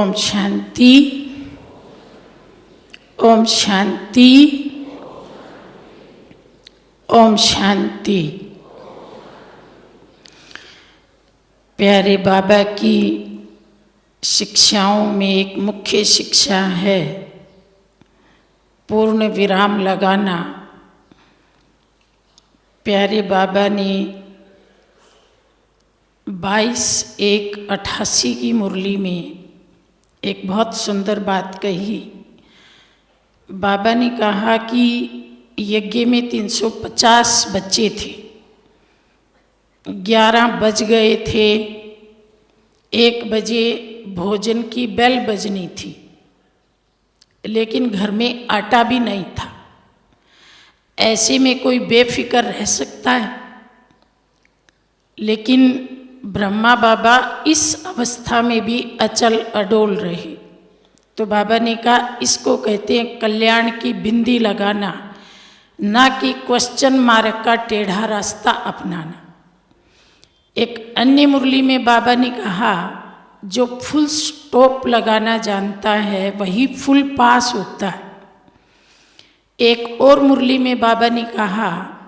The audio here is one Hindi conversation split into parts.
ओम शांति, ओम शांति, ओम शांति। प्यारे बाबा की शिक्षाओं में एक मुख्य शिक्षा है पूर्ण विराम लगाना। प्यारे बाबा ने 22/1/88 की मुरली में एक बहुत सुंदर बात कही। बाबा ने कहा कि यज्ञ में 350 बच्चे थे, 11 बज गए थे, 1 बजे भोजन की बेल बजनी थी, लेकिन घर में आटा भी नहीं था। ऐसे में कोई बेफिक्र रह सकता है? लेकिन ब्रह्मा बाबा इस अवस्था में भी अचल अडोल रहे। तो बाबा ने कहा इसको कहते हैं कल्याण की बिंदी लगाना, ना कि क्वेश्चन मार्क का टेढ़ा रास्ता अपनाना। एक अन्य मुरली में बाबा ने कहा जो फुल स्टॉप लगाना जानता है वही फुल पास होता है। एक और मुरली में बाबा ने कहा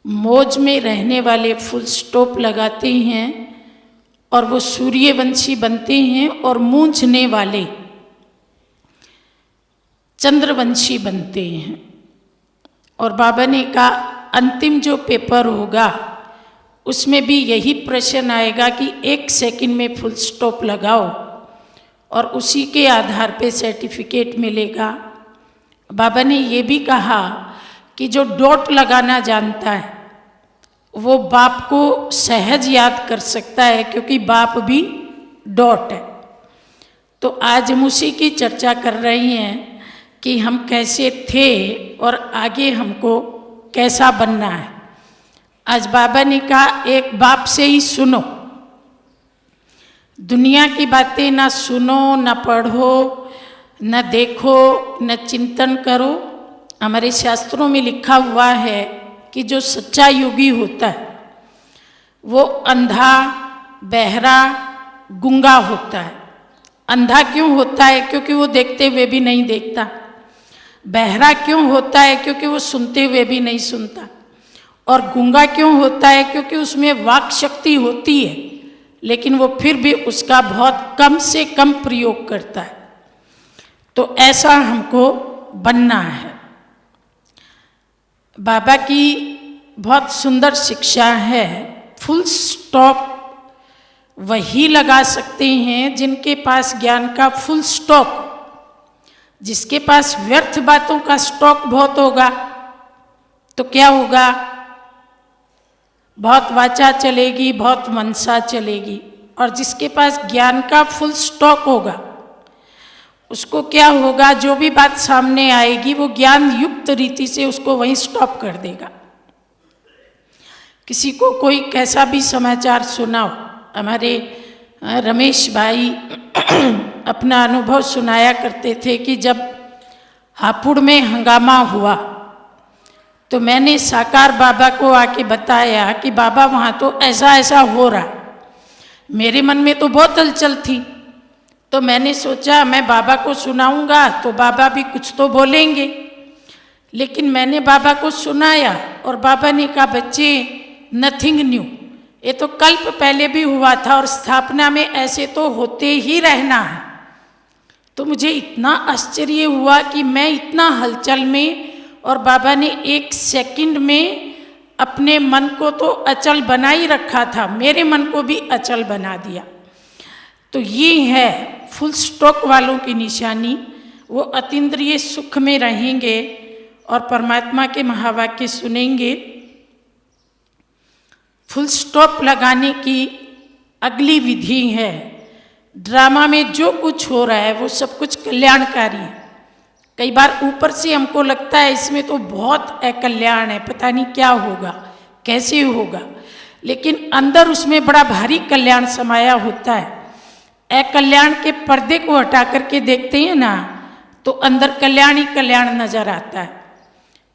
मौज में रहने वाले फुल स्टॉप लगाते हैं और वो सूर्यवंशी बनते हैं, और मूंझने वाले चंद्रवंशी बनते हैं। और बाबा ने कहा अंतिम जो पेपर होगा उसमें भी यही प्रश्न आएगा कि 1 सेकंड में फुल स्टॉप लगाओ और उसी के आधार पे सर्टिफिकेट मिलेगा। बाबा ने ये भी कहा कि जो डॉट लगाना जानता है वो बाप को सहज याद कर सकता है, क्योंकि बाप भी डॉट है। तो आज हम उसी की चर्चा कर रहे हैं कि हम कैसे थे और आगे हमको कैसा बनना है। आज बाबा ने कहा एक बाप से ही सुनो, दुनिया की बातें ना सुनो, ना पढ़ो, न देखो, न चिंतन करो। हमारे शास्त्रों में लिखा हुआ है कि जो सच्चा योगी होता है वो अंधा, बहरा, गूंगा होता है। अंधा क्यों होता है? क्योंकि वो देखते हुए भी नहीं देखता। बहरा क्यों होता है? क्योंकि वो सुनते हुए भी नहीं सुनता। और गूंगा क्यों होता है? क्योंकि उसमें वाक शक्ति होती है, लेकिन वो फिर भी उसका बहुत कम से कम प्रयोग करता है। तो ऐसा हमको बनना है। बाबा की बहुत सुंदर शिक्षा है, फुल स्टॉप वही लगा सकते हैं जिनके पास ज्ञान का फुल स्टॉक। जिसके पास व्यर्थ बातों का स्टॉक बहुत होगा तो क्या होगा? बहुत वाचा चलेगी, बहुत मनसा चलेगी। और जिसके पास ज्ञान का फुल स्टॉक होगा उसको क्या होगा? जो भी बात सामने आएगी वो ज्ञान युक्त रीति से उसको वहीं स्टॉप कर देगा। किसी को कोई कैसा भी समाचार सुनाओ, हमारे रमेश भाई अपना अनुभव सुनाया करते थे कि जब हापुड़ में हंगामा हुआ तो मैंने साकार बाबा को आके बताया कि बाबा वहाँ तो ऐसा ऐसा हो रहा। मेरे मन में तो बहुत हलचल थी, तो मैंने सोचा मैं बाबा को सुनाऊंगा तो बाबा भी कुछ तो बोलेंगे। लेकिन मैंने बाबा को सुनाया और बाबा ने कहा बच्चे नथिंग न्यू, ये तो कल्प पहले भी हुआ था और स्थापना में ऐसे तो होते ही रहना है। तो मुझे इतना आश्चर्य हुआ कि मैं इतना हलचल में, और बाबा ने 1 सेकंड में अपने मन को तो अचल बना ही रखा था, मेरे मन को भी अचल बना दिया। तो ये है फुल स्टॉक वालों की निशानी। वो अतीन्द्रिय सुख में रहेंगे और परमात्मा के महावाक्य सुनेंगे। फुल स्टॉप लगाने की अगली विधि है, ड्रामा में जो कुछ हो रहा है वो सब कुछ कल्याणकारी है। कई बार ऊपर से हमको लगता है इसमें तो बहुत अकल्याण है, पता नहीं क्या होगा, कैसे होगा, लेकिन अंदर उसमें बड़ा भारी कल्याण समाया होता है। अकल्याण के पर्दे को हटा करके देखते हैं ना तो अंदर कल्याण ही कल्याण नजर आता है।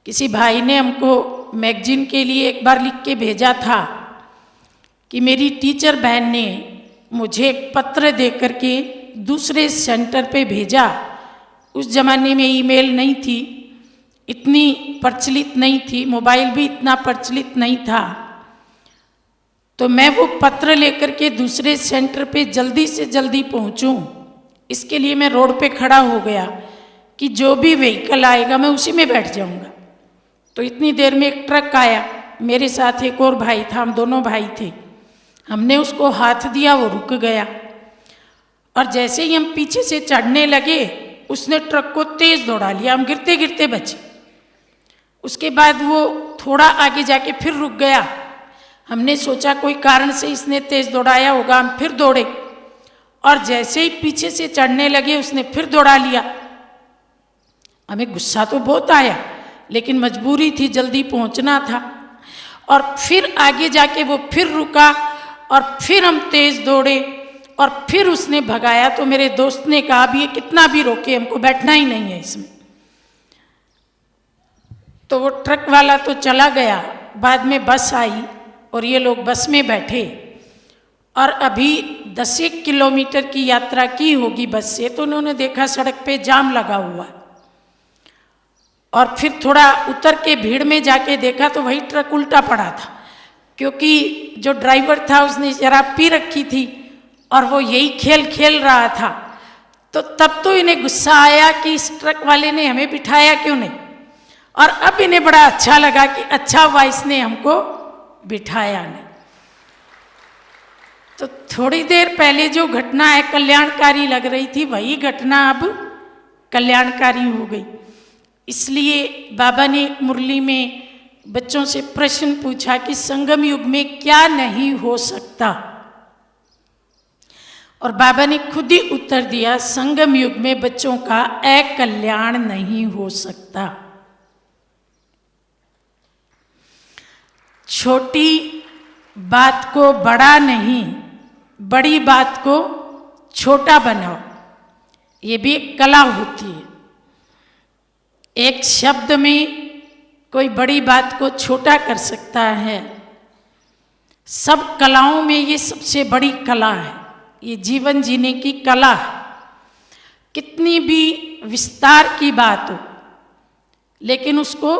किसी भाई ने हमको मैगजीन के लिए एक बार लिख के भेजा था कि मेरी टीचर बहन ने मुझे एक पत्र दे करके दूसरे सेंटर पे भेजा। उस ज़माने में ईमेल नहीं थी, इतनी प्रचलित नहीं थी, मोबाइल भी इतना प्रचलित नहीं था। तो मैं वो पत्र लेकर के दूसरे सेंटर पे जल्दी से जल्दी पहुंचूं, इसके लिए मैं रोड पे खड़ा हो गया कि जो भी व्हीकल आएगा मैं उसी में बैठ जाऊंगा। तो इतनी देर में एक ट्रक आया, मेरे साथ एक और भाई था, हम दोनों भाई थे। हमने उसको हाथ दिया, वो रुक गया, और जैसे ही हम पीछे से चढ़ने लगे उसने ट्रक को तेज दौड़ा लिया, हम गिरते गिरते बचे। उसके बाद वो थोड़ा आगे जाके फिर रुक गया। हमने सोचा कोई कारण से इसने तेज दौड़ाया होगा, हम फिर दौड़े, और जैसे ही पीछे से चढ़ने लगे उसने फिर दौड़ा लिया। हमें गुस्सा तो बहुत आया, लेकिन मजबूरी थी, जल्दी पहुंचना था। और फिर आगे जाके वो फिर रुका, और फिर हम तेज दौड़े, और फिर उसने भगाया। तो मेरे दोस्त ने कहा भी ये कितना भी रोके, हमको बैठना ही नहीं है इसमें। तो वो ट्रक वाला तो चला गया। बाद में बस आई और ये लोग बस में बैठे, और अभी 10 किलोमीटर की यात्रा की होगी बस से। तो उन्होंने देखा सड़क पे जाम लगा हुआ, और फिर थोड़ा उतर के भीड़ में जाके देखा तो वही ट्रक उल्टा पड़ा था, क्योंकि जो ड्राइवर था उसने शराब पी रखी थी और वो यही खेल खेल रहा था। तो तब तो इन्हें गुस्सा आया कि इस ट्रक वाले ने हमें बिठाया क्यों नहीं, और अब इन्हें बड़ा अच्छा लगा कि अच्छा हुआ इसने हमको बिठाया नहीं। तो थोड़ी देर पहले जो घटना है कल्याणकारी लग रही थी, वही घटना अब कल्याणकारी हो गई। इसलिए बाबा ने एक मुरली में बच्चों से प्रश्न पूछा कि संगम युग में क्या नहीं हो सकता, और बाबा ने खुद ही उत्तर दिया, संगम युग में बच्चों का अकल्याण नहीं हो सकता। छोटी बात को बड़ा नहीं, बड़ी बात को छोटा बनाओ, ये भी एक कला होती है। एक शब्द में कोई बड़ी बात को छोटा कर सकता है। सब कलाओं में ये सबसे बड़ी कला है, ये जीवन जीने की कला है। कितनी भी विस्तार की बात हो, लेकिन उसको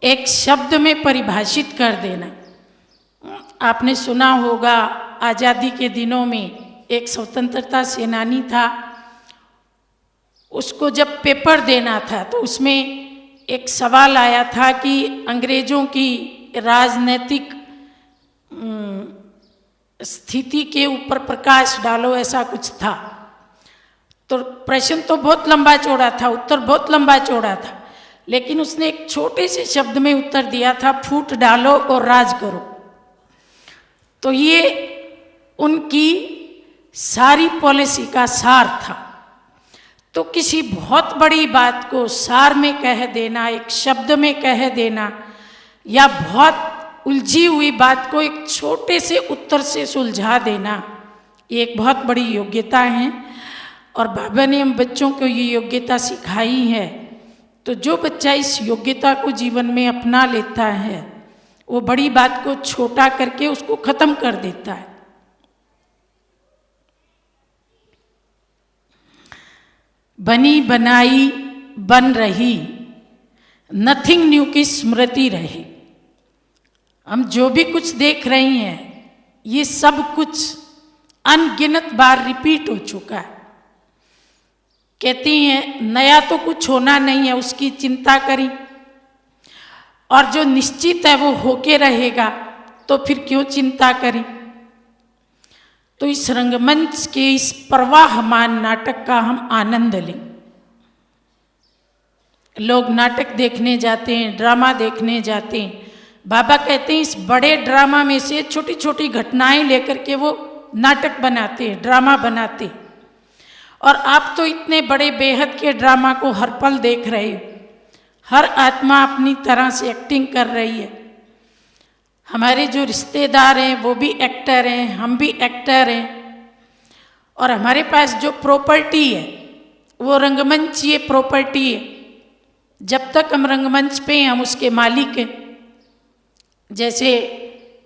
एक शब्द में परिभाषित कर देना। आपने सुना होगा, आज़ादी के दिनों में एक स्वतंत्रता सेनानी था, उसको जब पेपर देना था तो उसमें एक सवाल आया था कि अंग्रेज़ों की राजनीतिक स्थिति के ऊपर प्रकाश डालो, ऐसा कुछ था। तो प्रश्न तो बहुत लंबा चौड़ा था, उत्तर बहुत लंबा चौड़ा था, लेकिन उसने एक छोटे से शब्द में उत्तर दिया था, फूट डालो और राज करो। तो ये उनकी सारी पॉलिसी का सार था। तो किसी बहुत बड़ी बात को सार में कह देना, एक शब्द में कह देना, या बहुत उलझी हुई बात को एक छोटे से उत्तर से सुलझा देना, ये एक बहुत बड़ी योग्यता है। और बाबा ने हम बच्चों को ये योग्यता सिखाई है। तो जो बच्चा इस योग्यता को जीवन में अपना लेता है, वो बड़ी बात को छोटा करके उसको खत्म कर देता है। बनी बनाई बन रही, नथिंग न्यू की स्मृति रहे। हम जो भी कुछ देख रहे हैं, ये सब कुछ अनगिनत बार रिपीट हो चुका है। कहती हैं नया तो कुछ होना नहीं है, उसकी चिंता करी, और जो निश्चित है वो होके रहेगा, तो फिर क्यों चिंता करी। तो इस रंगमंच के इस प्रवाहमान नाटक का हम आनंद लें। लोग नाटक देखने जाते हैं, ड्रामा देखने जाते हैं। बाबा कहते हैं इस बड़े ड्रामा में से छोटी छोटी घटनाएं लेकर के वो नाटक बनाते हैं, ड्रामा बनाते हैं। और आप तो इतने बड़े बेहद के ड्रामा को हर पल देख रहे हो। हर आत्मा अपनी तरह से एक्टिंग कर रही है। हमारे जो रिश्तेदार हैं वो भी एक्टर हैं, हम भी एक्टर हैं, और हमारे पास जो प्रॉपर्टी है वो रंगमंच ये प्रॉपर्टी है। जब तक हम रंगमंच पे हैं हम उसके मालिक हैं। जैसे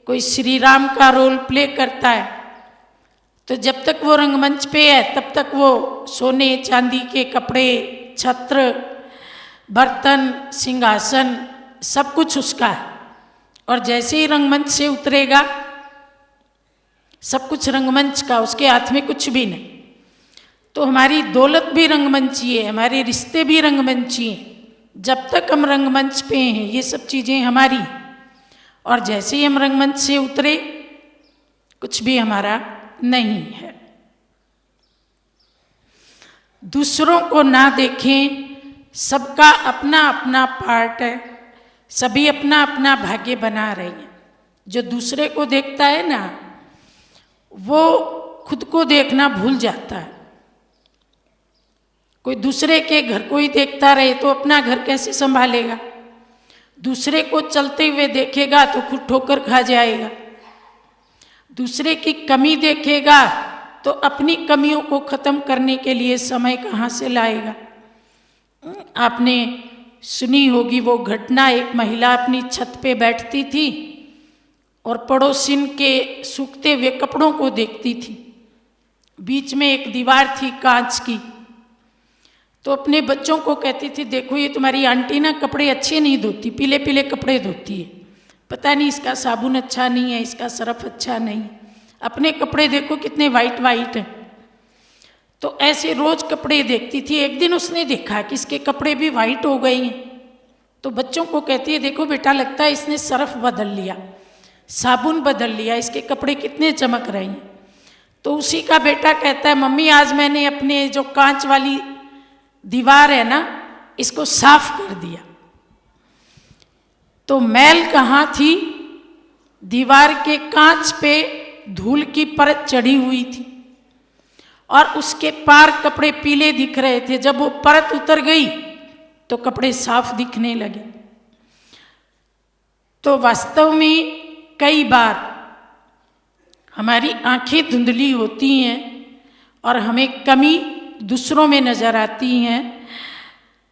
कोई श्री राम का रोल प्ले करता है तो जब तक वो रंगमंच पे है तब तक वो सोने चांदी के कपड़े, छत्र, बर्तन, सिंहासन सब कुछ उसका है। और जैसे ही रंगमंच से उतरेगा सब कुछ रंगमंच का, उसके हाथ में कुछ भी नहीं। तो हमारी दौलत भी रंगमंची है, हमारे रिश्ते भी रंगमंची हैं। जब तक हम रंगमंच पे हैं ये सब चीज़ें हमारी, और जैसे ही हम रंगमंच से उतरे कुछ भी हमारा नहीं है। दूसरों को ना देखें, सबका अपना अपना पार्ट है, सभी अपना अपना भाग्य बना रहे हैं। जो दूसरे को देखता है ना वो खुद को देखना भूल जाता है। कोई दूसरे के घर को ही देखता रहे तो अपना घर कैसे संभालेगा? दूसरे को चलते हुए देखेगा तो खुद ठोकर खा जाएगा। दूसरे की कमी देखेगा तो अपनी कमियों को खत्म करने के लिए समय कहाँ से लाएगा? आपने सुनी होगी वो घटना, एक महिला अपनी छत पे बैठती थी और पड़ोसिन के सूखते हुए कपड़ों को देखती थी। बीच में एक दीवार थी कांच की, तो अपने बच्चों को कहती थी, देखो ये तुम्हारी आंटी ना कपड़े अच्छे नहीं धोती, पीले पीले कपड़े धोती है, पता नहीं इसका साबुन अच्छा नहीं है, इसका सरफ अच्छा नहीं, अपने कपड़े देखो कितने वाइट वाइट हैं। तो ऐसे रोज कपड़े देखती थी। एक दिन उसने देखा कि इसके कपड़े भी वाइट हो गए हैं, तो बच्चों को कहती है, देखो बेटा लगता है इसने सरफ बदल लिया, साबुन बदल लिया, इसके कपड़े कितने चमक रहे हैं। तो उसी का बेटा कहता है, मम्मी आज मैंने अपने जो कांच वाली दीवार है ना इसको साफ कर दिया। तो मैल कहाँ थी? दीवार के कांच पे धूल की परत चढ़ी हुई थी और उसके पार कपड़े पीले दिख रहे थे। जब वो परत उतर गई तो कपड़े साफ दिखने लगे। तो वास्तव में कई बार हमारी आंखें धुंधली होती हैं और हमें कमी दूसरों में नजर आती हैं।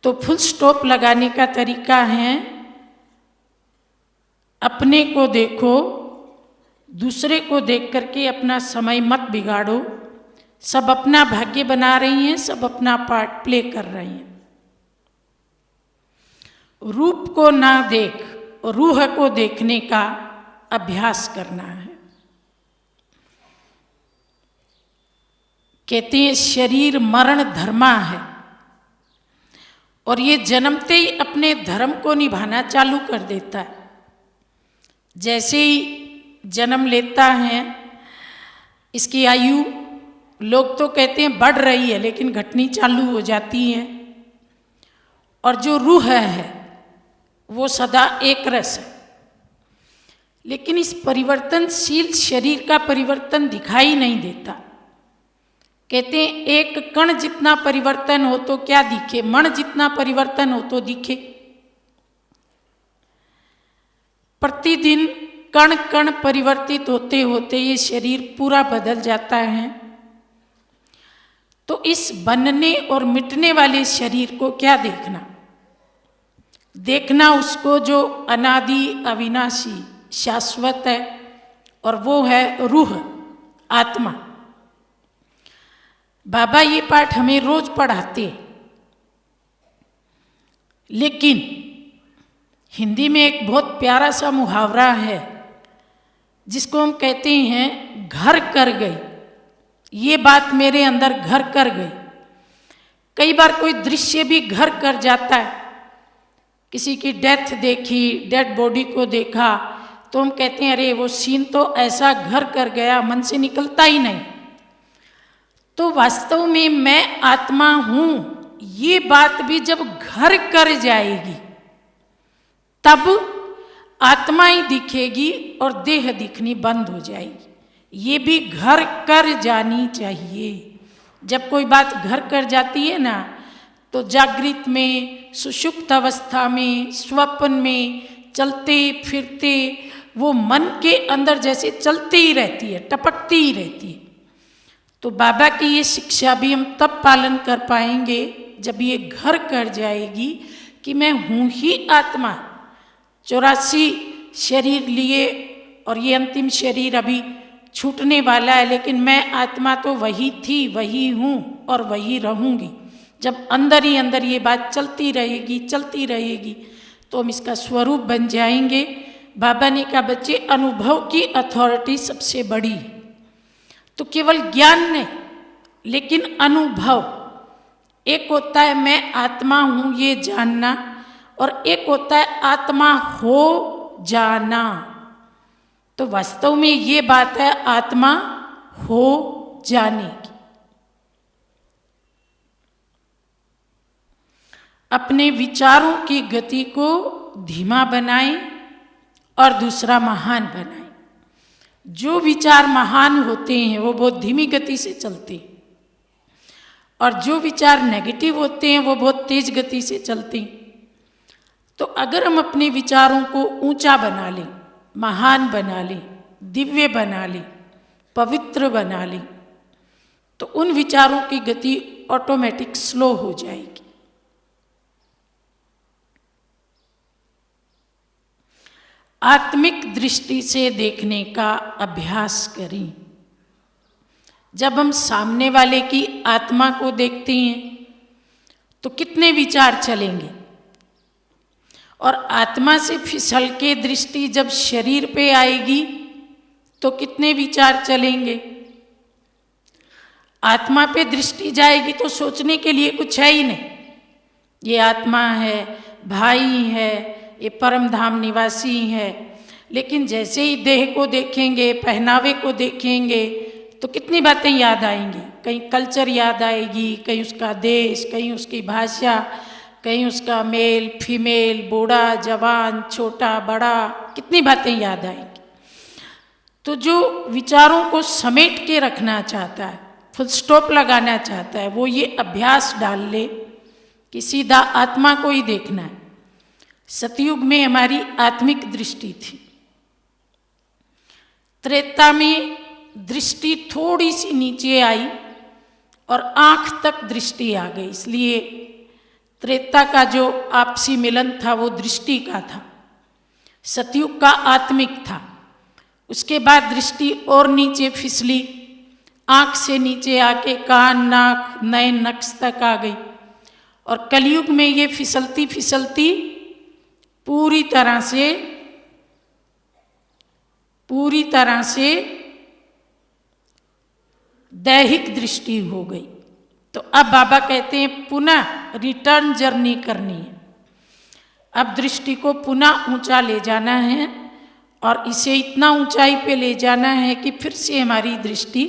तो फुल स्टॉप लगाने का तरीका है, अपने को देखो, दूसरे को देख करके अपना समय मत बिगाड़ो। सब अपना भाग्य बना रही हैं, सब अपना पार्ट प्ले कर रही हैं। रूप को ना देख, रूह को देखने का अभ्यास करना है। कहते हैं शरीर मरण धर्मा है, और ये जन्मते ही अपने धर्म को निभाना चालू कर देता है। जैसे ही जन्म लेता है इसकी आयु लोग तो कहते हैं बढ़ रही है, लेकिन घटनी चालू हो जाती है। और जो रूह है वो सदा एक रस है, लेकिन इस परिवर्तनशील शरीर का परिवर्तन दिखाई नहीं देता। कहते हैं एक कण जितना परिवर्तन हो तो क्या दिखे, मण जितना परिवर्तन हो तो दिखे। प्रतिदिन कण कण परिवर्तित होते होते ये शरीर पूरा बदल जाता है। तो इस बनने और मिटने वाले शरीर को क्या देखना? देखना उसको जो अनादि अविनाशी शाश्वत है, और वो है रूह, आत्मा। बाबा ये पाठ हमें रोज पढ़ाते हैं, लेकिन हिंदी में एक बहुत प्यारा सा मुहावरा है जिसको हम कहते हैं घर कर गई। ये बात मेरे अंदर घर कर गई। कई बार कोई दृश्य भी घर कर जाता है। किसी की डेथ देखी, डेड बॉडी को देखा, तो हम कहते हैं अरे वो सीन तो ऐसा घर कर गया, मन से निकलता ही नहीं। तो वास्तव में मैं आत्मा हूं, ये बात भी जब घर कर जाएगी तब आत्मा ही दिखेगी और देह दिखनी बंद हो जाएगी। ये भी घर कर जानी चाहिए। जब कोई बात घर कर जाती है ना, तो जागृत में, सुषुप्त अवस्था में, स्वप्न में चलते फिरते वो मन के अंदर जैसे चलती ही रहती है, टपकती ही रहती है। तो बाबा की ये शिक्षा भी हम तब पालन कर पाएंगे जब ये घर कर जाएगी कि मैं हूँ ही आत्मा। 84 शरीर लिए और ये अंतिम शरीर अभी छूटने वाला है, लेकिन मैं आत्मा तो वही थी, वही हूँ और वही रहूँगी। जब अंदर ही अंदर ये बात चलती रहेगी तो हम इसका स्वरूप बन जाएंगे। बाबा ने कहा बच्चे, अनुभव की अथॉरिटी सबसे बड़ी है। तो केवल ज्ञान नहीं, लेकिन अनुभव। एक होता है मैं आत्मा हूँ ये जानना, और एक होता है आत्मा हो जाना। तो वास्तव में ये बात है आत्मा हो जाने की। अपने विचारों की गति को धीमा बनाएं और दूसरा महान बनाएं। जो विचार महान होते हैं वो बहुत धीमी गति से चलते हैं, और जो विचार नेगेटिव होते हैं वो बहुत तेज गति से चलते हैं। तो अगर हम अपने विचारों को ऊंचा बना लें, महान बना लें, दिव्य बना लें, पवित्र बना लें, तो उन विचारों की गति ऑटोमेटिक स्लो हो जाएगी। आत्मिक दृष्टि से देखने का अभ्यास करें। जब हम सामने वाले की आत्मा को देखते हैं तो कितने विचार चलेंगे, और आत्मा से फिसल के दृष्टि जब शरीर पे आएगी तो कितने विचार चलेंगे। आत्मा पे दृष्टि जाएगी तो सोचने के लिए कुछ है ही नहीं। ये आत्मा है, भाई है, ये परम धाम निवासी है। लेकिन जैसे ही देह को देखेंगे, पहनावे को देखेंगे, तो कितनी बातें याद आएंगी। कहीं कल्चर याद आएगी, कहीं उसका देश, कहीं उसकी भाषा, कहीं उसका मेल फीमेल, बूढ़ा जवान, छोटा बड़ा, कितनी बातें याद आएंगी। तो जो विचारों को समेट के रखना चाहता है, फुल स्टॉप लगाना चाहता है, वो ये अभ्यास डाल ले कि सीधा आत्मा को ही देखना है। सतयुग में हमारी आत्मिक दृष्टि थी, त्रेता में दृष्टि थोड़ी सी नीचे आई और आंख तक दृष्टि आ गई। इसलिए त्रेता का जो आपसी मिलन था वो दृष्टि का था, सतयुग का आत्मिक था। उसके बाद दृष्टि और नीचे फिसली, आंख से नीचे आके कान, नाक, नयन, नक्श तक आ गई। और कलयुग में ये फिसलती फिसलती पूरी तरह से दैहिक दृष्टि हो गई। तो अब बाबा कहते हैं पुनः रिटर्न जर्नी करनी है। अब दृष्टि को पुनः ऊंचा ले जाना है, और इसे इतना ऊंचाई पे ले जाना है कि फिर से हमारी दृष्टि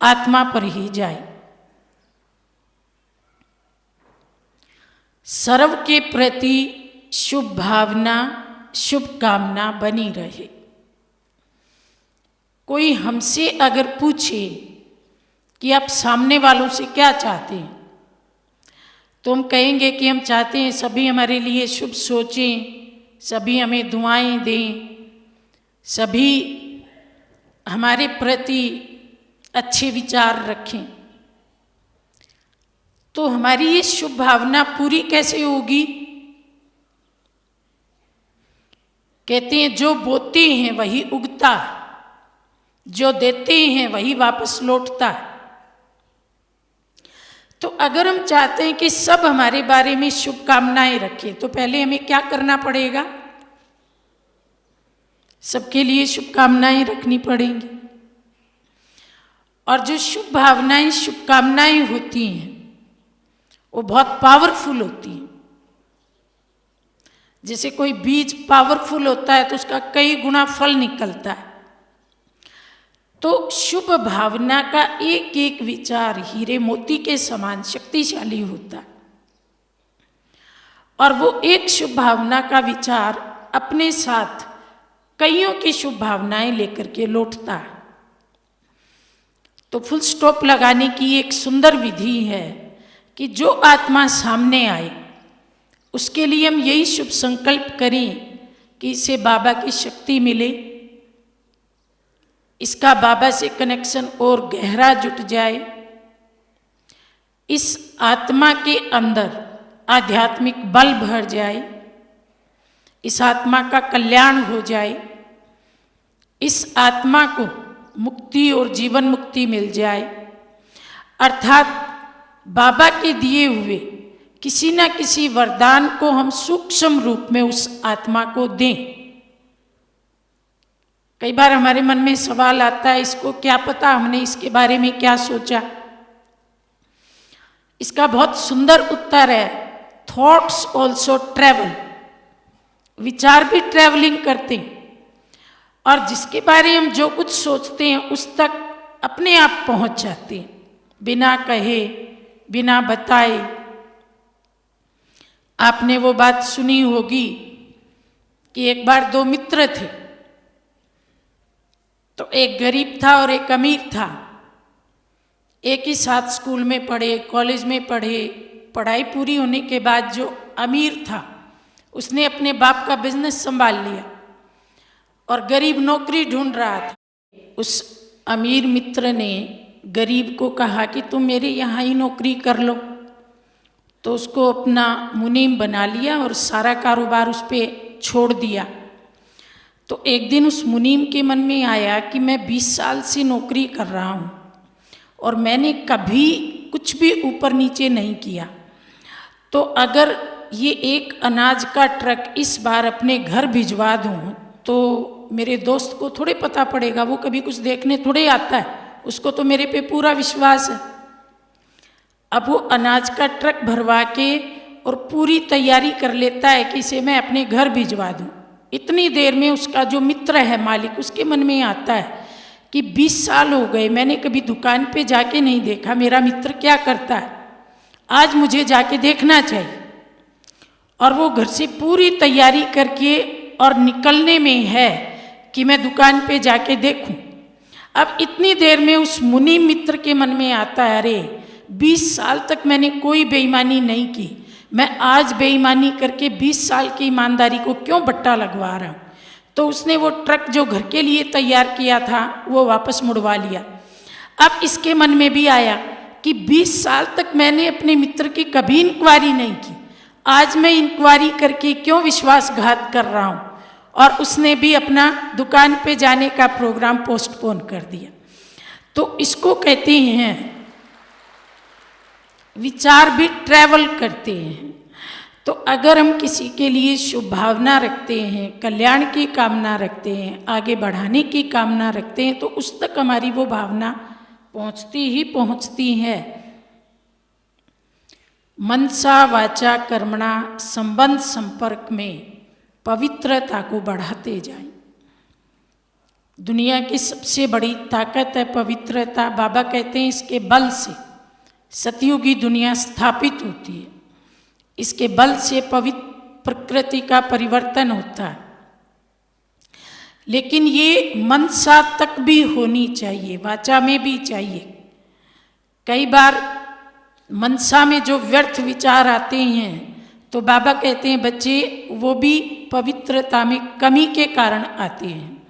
आत्मा पर ही जाए। सर्व के प्रति शुभ भावना, शुभ कामना बनी रहे। कोई हमसे अगर पूछे कि आप सामने वालों से क्या चाहते हैं, तो हम कहेंगे कि हम चाहते हैं सभी हमारे लिए शुभ सोचें, सभी हमें दुआएं दें, सभी हमारे प्रति अच्छे विचार रखें। तो हमारी ये शुभ भावना पूरी कैसे होगी? कहते हैं जो बोते हैं वही उगता है, जो देते हैं वही वापस लौटता है। तो अगर हम चाहते हैं कि सब हमारे बारे में शुभकामनाएं रखें, तो पहले हमें क्या करना पड़ेगा? सबके लिए शुभकामनाएं रखनी पड़ेंगी। और जो शुभ भावनाएं, शुभकामनाएं होती हैं वो बहुत पावरफुल होती हैं। जैसे कोई बीज पावरफुल होता है तो उसका कई गुना फल निकलता है। तो शुभ भावना का एक एक विचार हीरे मोती के समान शक्तिशाली होता है, और वो एक शुभ भावना का विचार अपने साथ कईयों की शुभ भावनाएं लेकर के लौटता है। तो फुल स्टॉप लगाने की एक सुंदर विधि है कि जो आत्मा सामने आए उसके लिए हम यही शुभ संकल्प करें कि इसे बाबा की शक्ति मिले, इसका बाबा से कनेक्शन और गहरा जुट जाए, इस आत्मा के अंदर आध्यात्मिक बल भर जाए, इस आत्मा का कल्याण हो जाए, इस आत्मा को मुक्ति और जीवन मुक्ति मिल जाए, अर्थात बाबा के दिए हुए किसी न किसी वरदान को हम सूक्ष्म रूप में उस आत्मा को दें। कई बार हमारे मन में सवाल आता है, इसको क्या पता, हमने इसके बारे में क्या सोचा। इसका बहुत सुंदर उत्तर है, थॉट्स ऑल्सो ट्रेवल, विचार भी ट्रेवलिंग करते हैं और जिसके बारे में हम जो कुछ सोचते हैं उस तक अपने आप पहुंच जाते हैं, बिना कहे बिना बताए। आपने वो बात सुनी होगी कि एक बार दो मित्र थे, तो एक गरीब था और एक अमीर था। एक ही साथ स्कूल में पढ़े, कॉलेज में पढ़े। पढ़ाई पूरी होने के बाद जो अमीर था उसने अपने बाप का बिजनेस संभाल लिया और गरीब नौकरी ढूंढ रहा था। उस अमीर मित्र ने गरीब को कहा कि तुम मेरे यहाँ ही नौकरी कर लो। तो उसको अपना मुनीम बना लिया और सारा कारोबार उस पर छोड़ दिया। तो एक दिन उस मुनीम के मन में आया कि मैं 20 साल से नौकरी कर रहा हूँ और मैंने कभी कुछ भी ऊपर नीचे नहीं किया, तो अगर ये एक अनाज का ट्रक इस बार अपने घर भिजवा दूँ तो मेरे दोस्त को थोड़े पता पड़ेगा, वो कभी कुछ देखने थोड़े आता है, उसको तो मेरे पे पूरा विश्वास है। अब वो अनाज का ट्रक भरवा के और पूरी तैयारी कर लेता है कि इसे मैं अपने घर भिजवा दूँ। इतनी देर में उसका जो मित्र है मालिक, उसके मन में आता है कि 20 साल हो गए, मैंने कभी दुकान पे जाके नहीं देखा मेरा मित्र क्या करता है, आज मुझे जाके देखना चाहिए। और वो घर से पूरी तैयारी करके और निकलने में है कि मैं दुकान पे जाके देखूं। अब इतनी देर में उस मुनि मित्र के मन में आता है, अरे 20 साल तक मैंने कोई बेईमानी नहीं की, मैं आज बेईमानी करके 20 साल की ईमानदारी को क्यों बट्टा लगवा रहा हूँ। तो उसने वो ट्रक जो घर के लिए तैयार किया था वो वापस मुड़वा लिया। अब इसके मन में भी आया कि 20 साल तक मैंने अपने मित्र की कभी इंक्वायरी नहीं की, आज मैं इंक्वायरी करके क्यों विश्वासघात कर रहा हूँ। और उसने भी अपना दुकान पे जाने का प्रोग्राम पोस्टपोन कर दिया। तो इसको कहते हैं विचार भी ट्रैवल करते हैं। तो अगर हम किसी के लिए शुभ भावना रखते हैं, कल्याण की कामना रखते हैं, आगे बढ़ाने की कामना रखते हैं, तो उस तक हमारी वो भावना पहुंचती ही पहुंचती है। मनसा वाचा कर्मणा संबंध संपर्क में पवित्रता को बढ़ाते जाएं। दुनिया की सबसे बड़ी ताकत है पवित्रता। बाबा कहते हैं इसके बल से सतयुगी दुनिया स्थापित होती है, इसके बल से पवित्र प्रकृति का परिवर्तन होता है। लेकिन ये मनसा तक भी होनी चाहिए, वाचा में भी चाहिए। कई बार मनसा में जो व्यर्थ विचार आते हैं तो बाबा कहते हैं बच्चे वो भी पवित्रता में कमी के कारण आते हैं।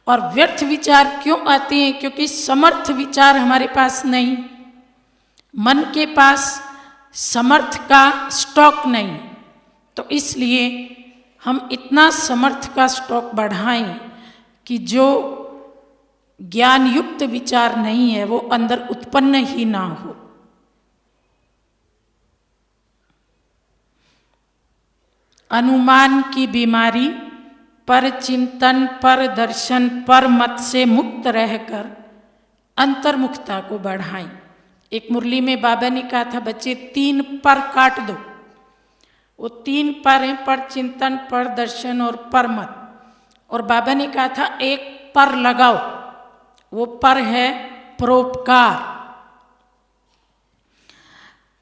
और व्यर्थ विचार क्यों आते हैं? क्योंकि समर्थ विचार हमारे पास नहीं, मन के पास समर्थ का स्टॉक नहीं। तो इसलिए हम इतना समर्थ का स्टॉक बढ़ाएं कि जो ज्ञान युक्त विचार नहीं है वो अंदर उत्पन्न ही ना हो। अनुमान की बीमारी, पर चिंतन, पर दर्शन, पर मत से मुक्त रहकर अंतर्मुखता को बढ़ाएं। एक मुरली में बाबा ने कहा था बच्चे 3 पर काट दो। वो 3 पर हैं, पर चिंतन, पर दर्शन और पर मत। और बाबा ने कहा था एक पर लगाओ, वो पर है परोपकार।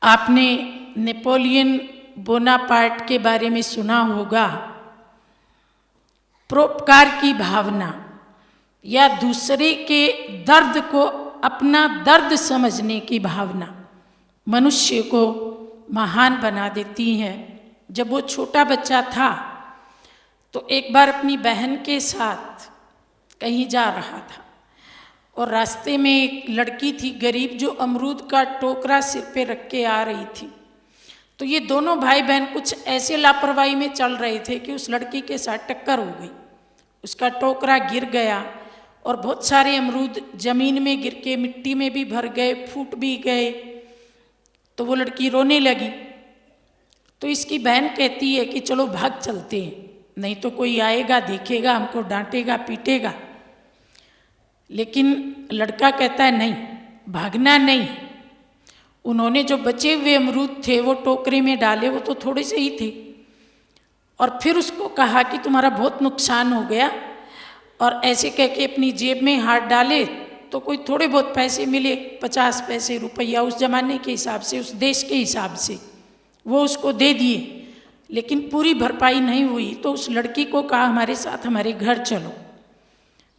आपने नेपोलियन बोनापार्ट के बारे में सुना होगा। परोपकार की भावना या दूसरे के दर्द को अपना दर्द समझने की भावना मनुष्य को महान बना देती है। जब वो छोटा बच्चा था तो एक बार अपनी बहन के साथ कहीं जा रहा था और रास्ते में एक लड़की थी गरीब, जो अमरूद का टोकरा सिर पे रख के आ रही थी। तो ये दोनों भाई बहन कुछ ऐसे लापरवाही में चल रहे थे कि उस लड़की के साथ टक्कर हो गई, उसका टोकरा गिर गया और बहुत सारे अमरूद जमीन में गिर के मिट्टी में भी भर गए, फूट भी गए। तो वो लड़की रोने लगी। तो इसकी बहन कहती है कि चलो भाग चलते हैं, नहीं तो कोई आएगा, देखेगा, हमको डांटेगा, पीटेगा। लेकिन लड़का कहता है नहीं, भागना नहीं। उन्होंने जो बचे हुए अमरूद थे वो टोकरे में डाले, वो तो थोड़े से ही थे, और फिर उसको कहा कि तुम्हारा बहुत नुकसान हो गया, और ऐसे कह के अपनी जेब में हाथ डाले तो कोई थोड़े बहुत पैसे मिले, 50 पैसे, रुपया, उस जमाने के हिसाब से, उस देश के हिसाब से, वो उसको दे दिए। लेकिन पूरी भरपाई नहीं हुई। तो उस लड़की को कहा हमारे साथ हमारे घर चलो।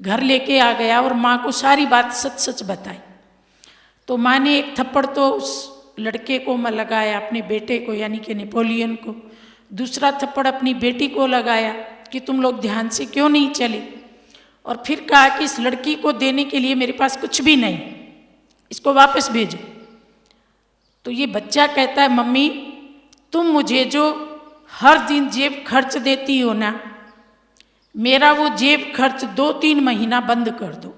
घर लेके आ गया और माँ को सारी बात सच सच बताई। तो माँ ने एक थप्पड़ तो उस लड़के को लगाया, अपने बेटे को, यानी कि नेपोलियन को। दूसरा थप्पड़ अपनी बेटी को लगाया कि तुम लोग ध्यान से क्यों नहीं चले। और फिर कहा कि इस लड़की को देने के लिए मेरे पास कुछ भी नहीं, इसको वापस भेजो। तो ये बच्चा कहता है मम्मी तुम मुझे जो हर दिन जेब खर्च देती हो ना, मेरा वो जेब खर्च 2-3 महीना बंद कर दो,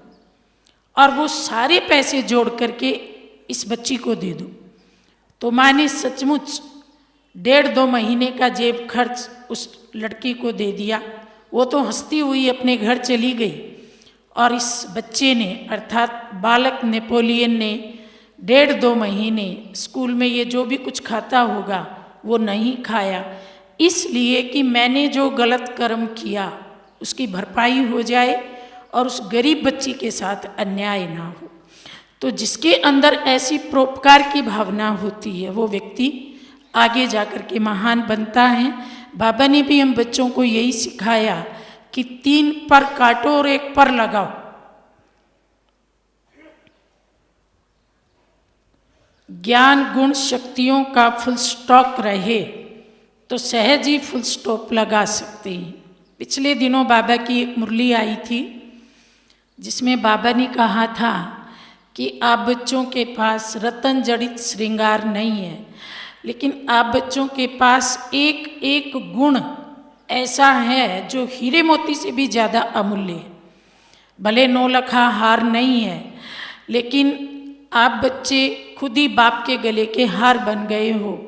और वो सारे पैसे जोड़ करके इस बच्ची को दे दो। तो माँ ने सचमुच 1.5-2 महीने का जेब खर्च उस लड़की को दे दिया। वो तो हंसती हुई अपने घर चली गई, और इस बच्चे ने, अर्थात बालक नेपोलियन ने 1.5-2 महीने स्कूल में ये जो भी कुछ खाता होगा वो नहीं खाया, इसलिए कि मैंने जो गलत कर्म किया उसकी भरपाई हो जाए और उस गरीब बच्ची के साथ अन्याय ना हो। तो जिसके अंदर ऐसी परोपकार की भावना होती है वो व्यक्ति आगे जाकर के महान बनता है। बाबा ने भी हम बच्चों को यही सिखाया कि 3 पर काटो और 1 पर लगाओ। ज्ञान गुण शक्तियों का फुल स्टॉक रहे तो सहज ही फुल स्टॉप लगा सकते हैं। पिछले दिनों बाबा की एक मुरली आई थी जिसमें बाबा ने कहा था कि आप बच्चों के पास रतन जड़ित श्रृंगार नहीं है, लेकिन आप बच्चों के पास एक एक गुण ऐसा है जो हीरे मोती से भी ज़्यादा अमूल्य है। भले 9 लखा हार नहीं है, लेकिन आप बच्चे खुद ही बाप के गले के हार बन गए हो।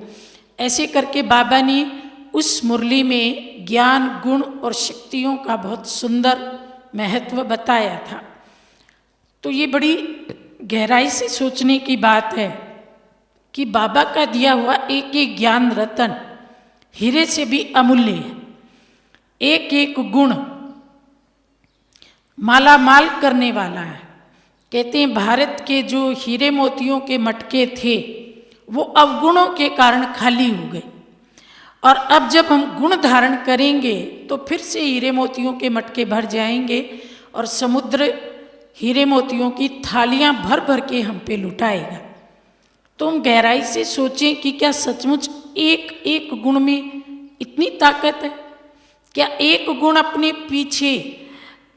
ऐसे करके बाबा ने उस मुरली में ज्ञान गुण और शक्तियों का बहुत सुंदर महत्व बताया था। तो ये बड़ी गहराई से सोचने की बात है कि बाबा का दिया हुआ एक एक ज्ञान रतन हीरे से भी अमूल्य है। एक एक गुण माला माल करने वाला है। कहते हैं भारत के जो हीरे मोतियों के मटके थे वो अवगुणों के कारण खाली हो गए, और अब जब हम गुण धारण करेंगे तो फिर से हीरे मोतियों के मटके भर जाएंगे और समुद्र हीरे मोतियों की थालियां भर भर के हम पे लुटाएगा। तो हम गहराई से सोचें कि क्या सचमुच एक एक गुण में इतनी ताकत है? क्या एक गुण अपने पीछे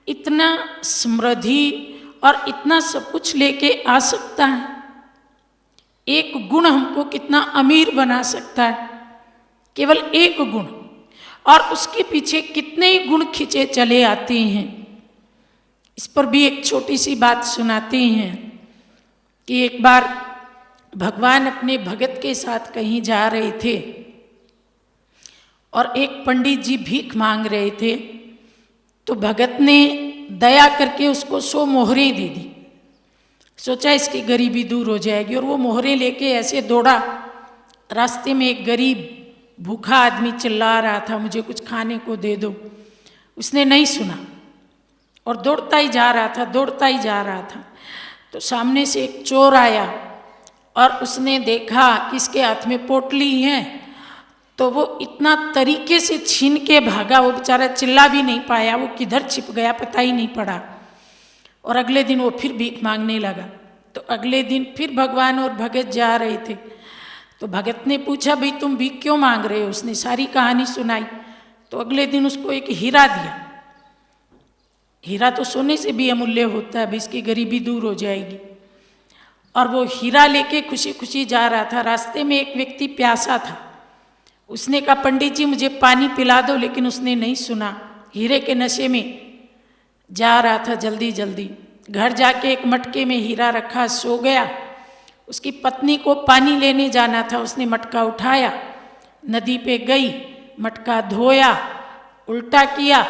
इतना समृद्धि और इतना सब कुछ लेके आ सकता है? एक गुण हमको कितना अमीर बना सकता है? केवल एक गुण, और उसके पीछे कितने ही गुण खिंचे चले आते हैं। इस पर भी एक छोटी सी बात सुनाते हैं कि एक बार भगवान अपने भगत के साथ कहीं जा रहे थे और एक पंडित जी भीख मांग रहे थे। तो भगत ने दया करके उसको 100 मोहरें दे दी। सोचा इसकी गरीबी दूर हो जाएगी, और वो मोहरें लेके ऐसे दौड़ा। रास्ते में एक गरीब भूखा आदमी चिल्ला रहा था, मुझे कुछ खाने को दे दो। उसने नहीं सुना और दौड़ता ही जा रहा था, दौड़ता ही जा रहा था। तो सामने से एक चोर आया और उसने देखा कि इसके हाथ में पोटली है, तो वो इतना तरीके से छीन के भागा, वो बेचारा चिल्ला भी नहीं पाया, वो किधर छिप गया पता ही नहीं पड़ा। और अगले दिन वो फिर भीख मांगने लगा। तो अगले दिन फिर भगवान और भगत जा रहे थे। तो भगत ने पूछा भाई तुम भीख क्यों मांग रहे हो? उसने सारी कहानी सुनाई। तो अगले दिन उसको एक हीरा दिया। हीरा तो सोने से भी अमूल्य होता है, भाई इसकी गरीबी दूर हो जाएगी। और वो हीरा लेके खुशी खुशी जा रहा था। रास्ते में एक व्यक्ति प्यासा था। उसने कहा पंडित जी मुझे पानी पिला दो, लेकिन उसने नहीं सुना। हीरे के नशे में जा रहा था जल्दी जल्दी। घर जाके एक मटके में हीरा रखा, सो गया। उसकी पत्नी को पानी लेने जाना था, उसने मटका उठाया, नदी पे गई, मटका धोया, उल्टा किया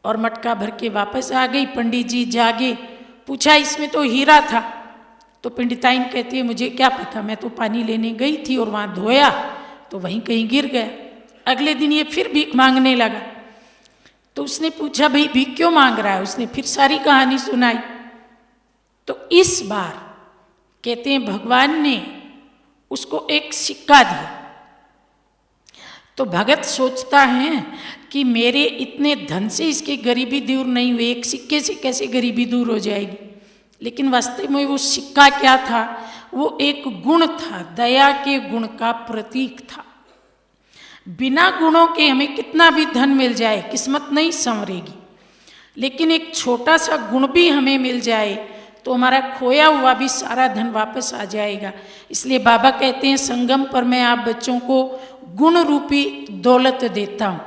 और मटका भर के वापस आ गई। पंडित जी जागे, पूछा इसमें तो हीरा था। तो पंडिताइन कहती है मुझे क्या पता, मैं तो पानी लेने गई थी और वहाँ धोया तो वहीं कहीं गिर गया। अगले दिन ये फिर भीख मांगने लगा। तो उसने पूछा भाई भीख क्यों मांग रहा है, उसने फिर सारी कहानी सुनाई। तो इस बार कहते हैं भगवान ने उसको एक सिक्का दिया। तो भगत सोचता है कि मेरे इतने धन से इसकी गरीबी दूर नहीं हुई, एक सिक्के से कैसे गरीबी दूर हो जाएगी। लेकिन वास्तव में वो सिक्का क्या था, वो एक गुण था, दया के गुण का प्रतीक था। बिना गुणों के हमें कितना भी धन मिल जाए किस्मत नहीं संवरेगी, लेकिन एक छोटा सा गुण भी हमें मिल जाए तो हमारा खोया हुआ भी सारा धन वापस आ जाएगा। इसलिए बाबा कहते हैं संगम पर मैं आप बच्चों को गुण रूपी दौलत देता हूँ,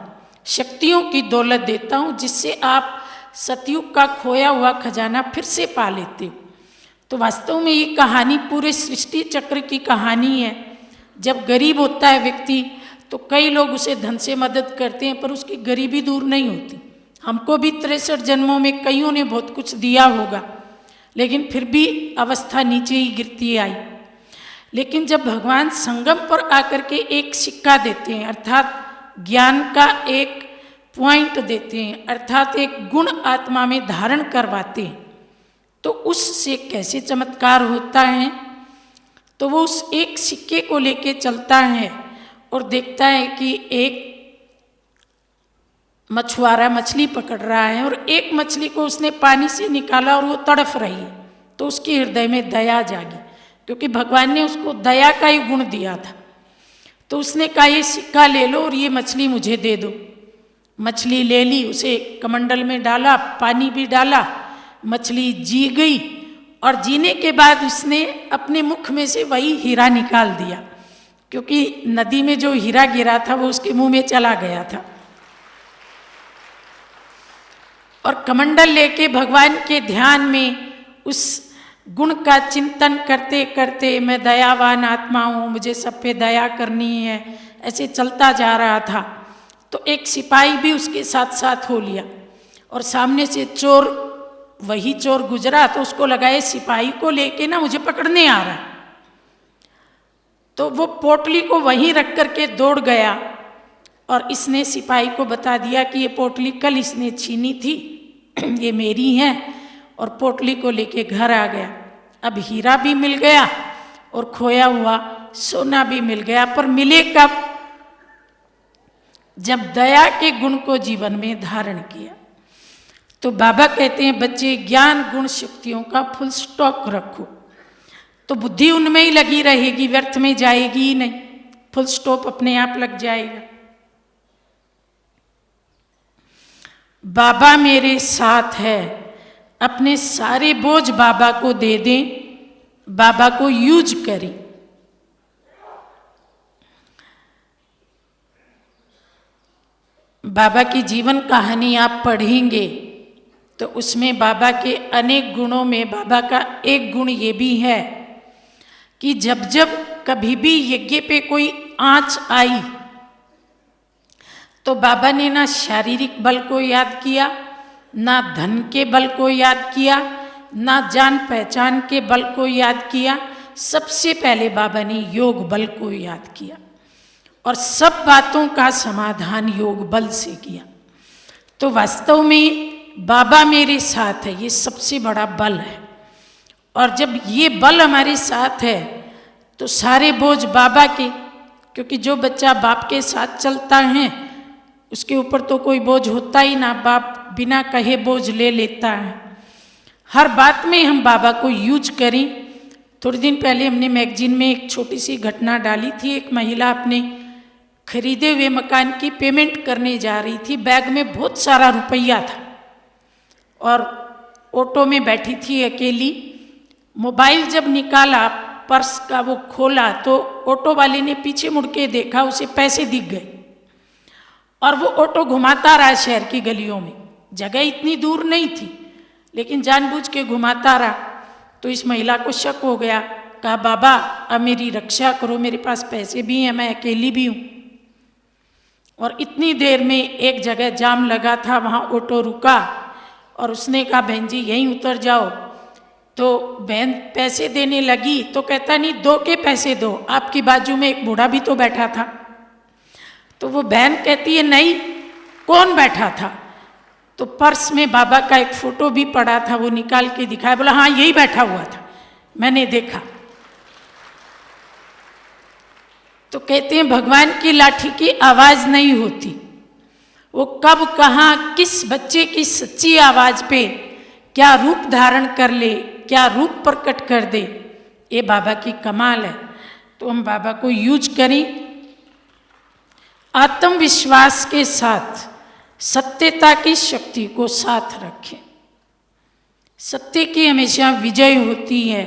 शक्तियों की दौलत देता हूँ, जिससे आप सतयुग का खोया हुआ खजाना फिर से पा लेते हो। तो वास्तव में ये कहानी पूरे सृष्टि चक्र की कहानी है। जब गरीब होता है व्यक्ति तो कई लोग उसे धन से मदद करते हैं पर उसकी गरीबी दूर नहीं होती। हमको भी 63 जन्मों में कईयों ने बहुत कुछ दिया होगा, लेकिन फिर भी अवस्था नीचे ही गिरती आई। लेकिन जब भगवान संगम पर आकर के एक सिक्का देते हैं, अर्थात ज्ञान का एक पॉइंट देते हैं, अर्थात एक गुण आत्मा में धारण करवाते हैं, तो उससे कैसे चमत्कार होता है। तो वो उस एक सिक्के को लेके चलता है और देखता है कि एक मछुआरा मछली पकड़ रहा है और एक मछली को उसने पानी से निकाला और वो तड़फ रही है। तो उसके हृदय में दया जागी, क्योंकि भगवान ने उसको दया का ही गुण दिया था। तो उसने कहा ये सिक्का ले लो और ये मछली मुझे दे दो। मछली ले ली, उसे कमंडल में डाला, पानी भी डाला, मछली जी गई और जीने के बाद उसने अपने मुख में से वही हीरा निकाल दिया, क्योंकि नदी में जो हीरा गिरा था वो उसके मुंह में चला गया था। और कमंडल लेके भगवान के ध्यान में उस गुण का चिंतन करते करते मैं दयावान आत्मा हूँ, मुझे सब पे दया करनी है, ऐसे चलता जा रहा था। तो एक सिपाही भी उसके साथ साथ हो लिया और सामने से चोर, वही चोर गुजरा तो उसको लगा ये सिपाही को लेके ना मुझे पकड़ने आ रहा। तो वो पोटली को वहीं रख करके दौड़ गया और इसने सिपाही को बता दिया कि ये पोटली कल इसने छीनी थी, ये मेरी है, और पोटली को लेके घर आ गया। अब हीरा भी मिल गया और खोया हुआ सोना भी मिल गया, पर मिले कब? जब दया के गुण को जीवन में धारण किया। तो बाबा कहते हैं बच्चे ज्ञान गुण शक्तियों का फुल स्टॉक रखो, तो बुद्धि उनमें ही लगी रहेगी, व्यर्थ में जाएगी ही नहीं, फुल स्टॉप अपने आप लग जाएगा। बाबा मेरे साथ है, अपने सारे बोझ बाबा को दे दें, बाबा को यूज करें। बाबा की जीवन कहानी आप पढ़ेंगे तो उसमें बाबा के अनेक गुणों में बाबा का एक गुण ये भी है कि जब जब कभी भी यज्ञ पे कोई आंच आई तो बाबा ने ना शारीरिक बल को याद किया, ना धन के बल को याद किया, ना जान पहचान के बल को याद किया, सबसे पहले बाबा ने योग बल को याद किया और सब बातों का समाधान योग बल से किया। तो वास्तव में बाबा मेरे साथ है, ये सबसे बड़ा बल है। और जब ये बल हमारे साथ है तो सारे बोझ बाबा के, क्योंकि जो बच्चा बाप के साथ चलता है उसके ऊपर तो कोई बोझ होता ही ना, बाप बिना कहे बोझ ले लेता है। हर बात में हम बाबा को यूज करें। थोड़े दिन पहले हमने मैगजीन में एक छोटी सी घटना डाली थी। एक महिला अपने खरीदे हुए मकान की पेमेंट करने जा रही थी, बैग में बहुत सारा रुपया था और ऑटो में बैठी थी अकेली। मोबाइल जब निकाला पर्स का, वो खोला तो ऑटो वाले ने पीछे मुड़ के देखा, उसे पैसे दिख गए और वो ऑटो घुमाता रहा शहर की गलियों में, जगह इतनी दूर नहीं थी, लेकिन जानबूझ के घुमाता रहा। तो इस महिला को शक हो गया, कहा बाबा अब मेरी रक्षा करो, मेरे पास पैसे भी हैं, मैं अकेली भी हूँ। और इतनी देर में एक जगह जाम लगा था, वहाँ ऑटो रुका और उसने कहा बहन जी यहीं उतर जाओ। तो बहन पैसे देने लगी तो कहता नहीं 2 के पैसे दो, आपकी बाजू में एक बूढ़ा भी तो बैठा था। तो वो बहन कहती है नहीं, कौन बैठा था? तो पर्स में बाबा का एक फोटो भी पड़ा था, वो निकाल के दिखाया, बोला हाँ यही बैठा हुआ था, मैंने देखा। तो कहते हैं भगवान की लाठी की आवाज नहीं होती, वो कब कहाँ किस बच्चे की सच्ची आवाज पे क्या रूप धारण कर ले, क्या रूप प्रकट कर दे, ये बाबा की कमाल है। तो हम बाबा को यूज करें, आत्मविश्वास के साथ सत्यता की शक्ति को साथ रखें। सत्य की हमेशा विजय होती है।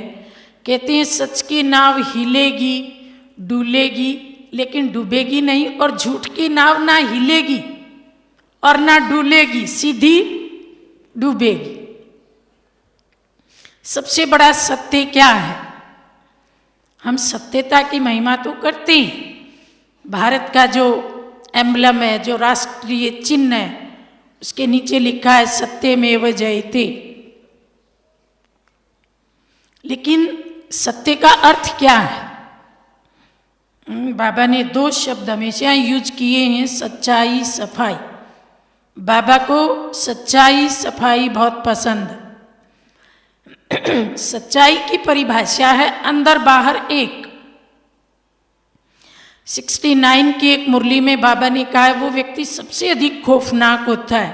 कहते हैं सच की नाव हिलेगी डुलेगी लेकिन डूबेगी नहीं, और झूठ की नाव ना हिलेगी और ना डुलेगी, सीधी डूबेगी। सबसे बड़ा सत्य क्या है? हम सत्यता की महिमा तो करते हैं। भारत का जो एम्बलम है, जो राष्ट्रीय चिन्ह है, उसके नीचे लिखा है सत्यमेव जयते। लेकिन सत्य का अर्थ क्या है? बाबा ने 2 शब्द हमेशा यूज किए हैं, सच्चाई सफाई। बाबा को सच्चाई सफाई बहुत पसंद। सच्चाई की परिभाषा है अंदर बाहर एक। 69 की एक मुरली में बाबा ने कहा है वो व्यक्ति सबसे अधिक खौफनाक होता है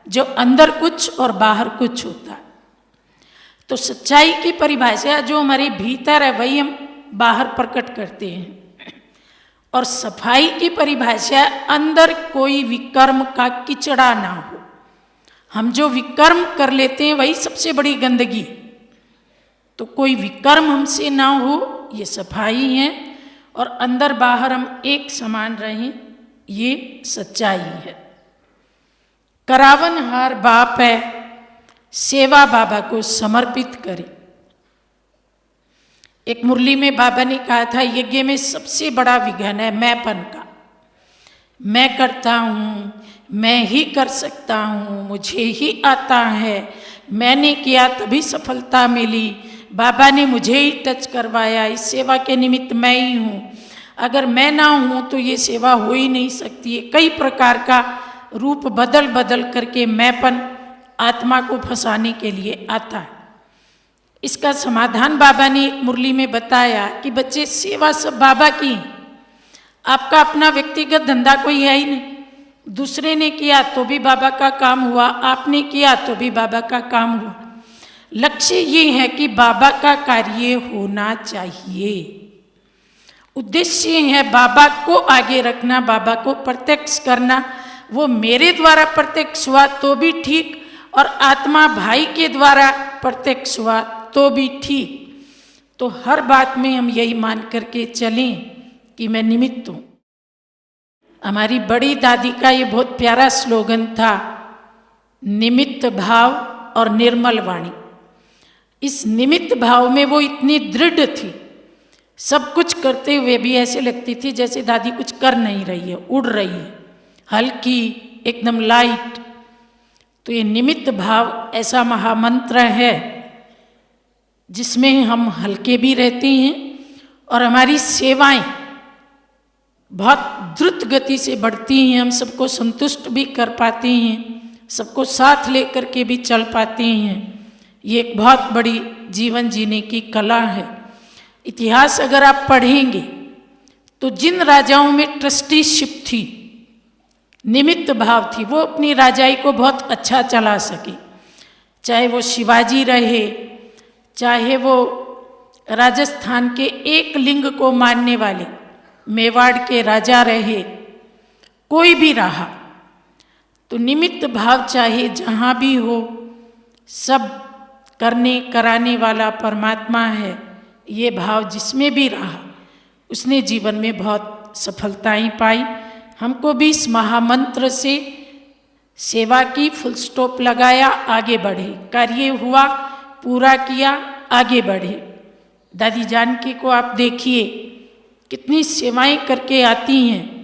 जो अंदर कुछ और बाहर कुछ होता है। तो सच्चाई की परिभाषा जो हमारे भीतर है वही हम बाहर प्रकट करते हैं, और सफाई की परिभाषा अंदर कोई विकर्म का किचड़ा ना हो। हम जो विकर्म कर लेते हैं वही सबसे बड़ी गंदगी। तो कोई विकर्म हमसे ना हो, ये सफाई है, और अंदर बाहर हम एक समान रहें, ये सच्चाई है। करावनहार बाप है, सेवा बाबा को समर्पित करें। एक मुरली में बाबा ने कहा था यज्ञ में सबसे बड़ा विघ्न है मैंपन का। मैं करता हूँ, मैं ही कर सकता हूँ, मुझे ही आता है, मैंने किया तभी सफलता मिली, बाबा ने मुझे ही टच करवाया, इस सेवा के निमित्त मैं ही हूँ, अगर मैं ना हूँ तो ये सेवा हो ही नहीं सकती है। कई प्रकार का रूप बदल बदल करके मैंपन आत्मा को फंसाने के लिए आता है। इसका समाधान बाबा ने एक मुरली में बताया कि बच्चे सेवा सब बाबा की, आपका अपना व्यक्तिगत धंधा कोई है ही नहीं। दूसरे ने किया तो भी बाबा का काम हुआ, आपने किया तो भी बाबा का काम हुआ। लक्ष्य ये है कि बाबा का कार्य होना चाहिए। उद्देश्य है बाबा को आगे रखना, बाबा को प्रत्यक्ष करना। वो मेरे द्वारा प्रत्यक्ष हुआ तो भी ठीक, और आत्मा भाई के द्वारा प्रत्यक्ष हुआ तो भी ठीक। तो हर बात में हम यही मान करके चलें कि मैं निमित्त हूँ। हमारी बड़ी दादी का ये बहुत प्यारा स्लोगन था, निमित्त भाव और निर्मल वाणी। इस निमित्त भाव में वो इतनी दृढ़ थी, सब कुछ करते हुए भी ऐसे लगती थी जैसे दादी कुछ कर नहीं रही है, उड़ रही है, हल्की एकदम लाइट। तो ये निमित्त भाव ऐसा महामंत्र है जिसमें हम हल्के भी रहते हैं और हमारी सेवाएं बहुत द्रुत गति से बढ़ती हैं। हम सबको संतुष्ट भी कर पाते हैं, सबको साथ लेकर के भी चल पाते हैं। ये एक बहुत बड़ी जीवन जीने की कला है। इतिहास अगर आप पढ़ेंगे तो जिन राजाओं में ट्रस्टीशिप थी, निमित्त भाव थी, वो अपनी राजाई को बहुत अच्छा चला सके। चाहे वो शिवाजी रहे, चाहे वो राजस्थान के एक लिंग को मानने वाले मेवाड़ के राजा रहे, कोई भी रहा, तो निमित्त भाव चाहे जहाँ भी हो, सब करने कराने वाला परमात्मा है। ये भाव जिसमें भी रहा उसने जीवन में बहुत सफलताएं पाई। हमको भी इस महामंत्र से सेवा की, फुल स्टॉप लगाया, आगे बढ़े, कार्य हुआ, पूरा किया, आगे बढ़े। दादी जानकी को आप देखिए कितनी सेवाएं करके आती हैं।